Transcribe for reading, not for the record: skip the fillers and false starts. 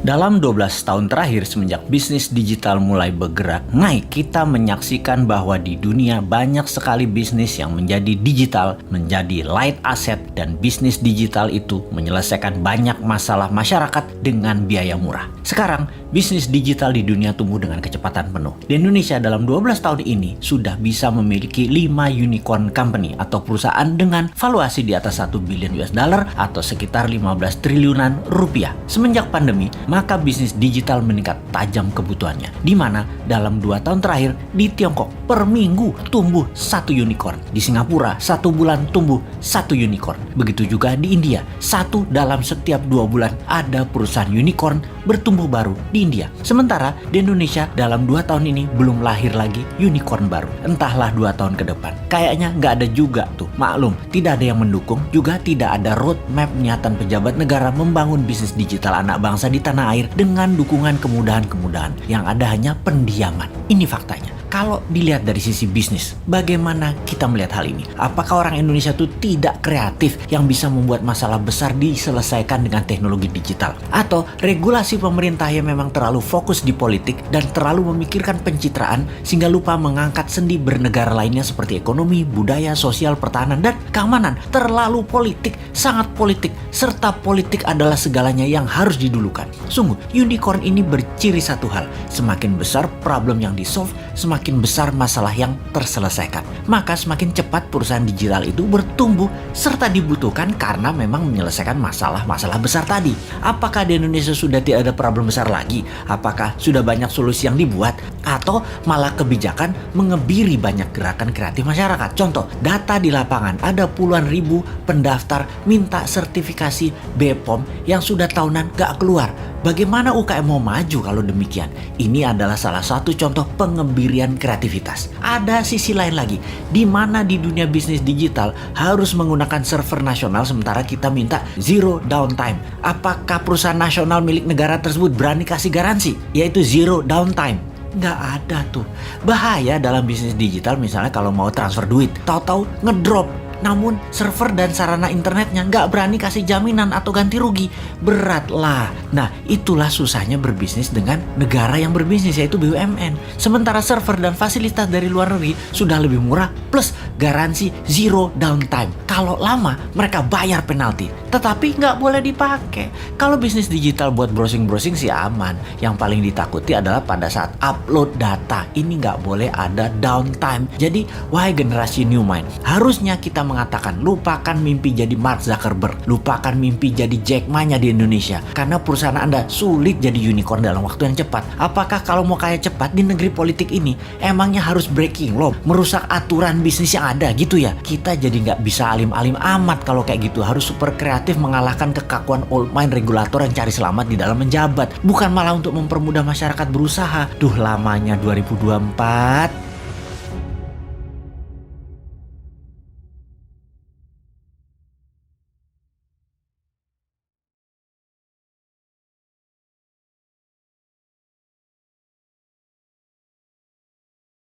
Dalam 12 tahun terakhir semenjak bisnis digital mulai bergerak naik, kita menyaksikan bahwa di dunia banyak sekali bisnis yang menjadi digital, menjadi light asset, dan bisnis digital itu menyelesaikan banyak masalah masyarakat dengan biaya murah. Sekarang, bisnis digital di dunia tumbuh dengan kecepatan penuh. Di Indonesia dalam 12 tahun ini sudah bisa memiliki 5 unicorn company atau perusahaan dengan valuasi di atas 1 billion US dollar atau sekitar 15 triliunan rupiah. Semenjak pandemi, maka bisnis digital meningkat tajam kebutuhannya. Di mana dalam 2 tahun terakhir di Tiongkok per minggu tumbuh 1 unicorn. Di Singapura 1 bulan tumbuh 1 unicorn. Begitu juga di India, 1 dalam setiap 2 bulan ada perusahaan unicorn bertumbuh baru di India. Sementara di Indonesia dalam 2 tahun ini belum lahir lagi unicorn baru. Entahlah 2 tahun ke depan. Kayaknya nggak ada juga tuh. Maklum, tidak ada yang mendukung, juga tidak ada roadmap niatan pejabat negara membangun bisnis digital anak bangsa di tanah air dengan dukungan kemudahan-kemudahan. Yang ada hanya pendiaman. Ini faktanya. Kalau dilihat dari sisi bisnis, bagaimana kita melihat hal ini? Apakah orang Indonesia itu tidak kreatif yang bisa membuat masalah besar diselesaikan dengan teknologi digital? Atau regulasi pemerintah yang memang terlalu fokus di politik dan terlalu memikirkan pencitraan sehingga lupa mengangkat sendi bernegara lainnya seperti ekonomi, budaya, sosial, pertahanan, dan keamanan? Terlalu politik, sangat politik, serta politik adalah segalanya yang harus didulukan. Sungguh, unicorn ini berciri satu hal, semakin besar problem yang di-solve, semakin besar masalah yang terselesaikan. Maka semakin cepat perusahaan digital itu bertumbuh serta dibutuhkan karena memang menyelesaikan masalah-masalah besar tadi. Apakah di Indonesia sudah tidak ada problem besar lagi? Apakah sudah banyak solusi yang dibuat? Atau malah kebijakan mengebiri banyak gerakan kreatif masyarakat? Contoh, data di lapangan ada puluhan ribu pendaftar minta sertifikasi BPOM yang sudah tahunan gak keluar. Bagaimana UKM mau maju kalau demikian? Ini adalah salah satu contoh pengebirian kreativitas. Ada sisi lain lagi, di mana di dunia bisnis digital harus menggunakan server nasional sementara kita minta zero downtime. Apakah perusahaan nasional milik negara tersebut berani kasih garansi, yaitu zero downtime? Nggak ada tuh. Bahaya dalam bisnis digital misalnya kalau mau transfer duit, tahu-tahu ngedrop. Namun server dan sarana internetnya nggak berani kasih jaminan atau ganti rugi. Berat lah. Nah, itulah susahnya berbisnis dengan negara yang berbisnis, yaitu BUMN. Sementara server dan fasilitas dari luar negeri sudah lebih murah plus garansi zero downtime. Kalau lama mereka bayar penalti, tetapi nggak boleh dipakai. Kalau bisnis digital buat browsing-browsing sih aman. Yang paling ditakuti adalah pada saat upload data. Ini nggak boleh ada downtime. Jadi, wahai generasi new mind, harusnya kita mengatakan lupakan mimpi jadi Mark Zuckerberg, lupakan mimpi jadi Jack Ma-nya di Indonesia, karena perusahaan Anda sulit jadi unicorn dalam waktu yang cepat. Apakah kalau mau kaya cepat di negeri politik ini emangnya harus breaking law, merusak aturan bisnis yang ada gitu ya? Kita jadi nggak bisa alim-alim amat kalau kayak gitu. Harus super kreatif mengalahkan kekakuan old mind regulator yang cari selamat di dalam menjabat, bukan malah untuk mempermudah masyarakat berusaha. Duh, lamanya 2024.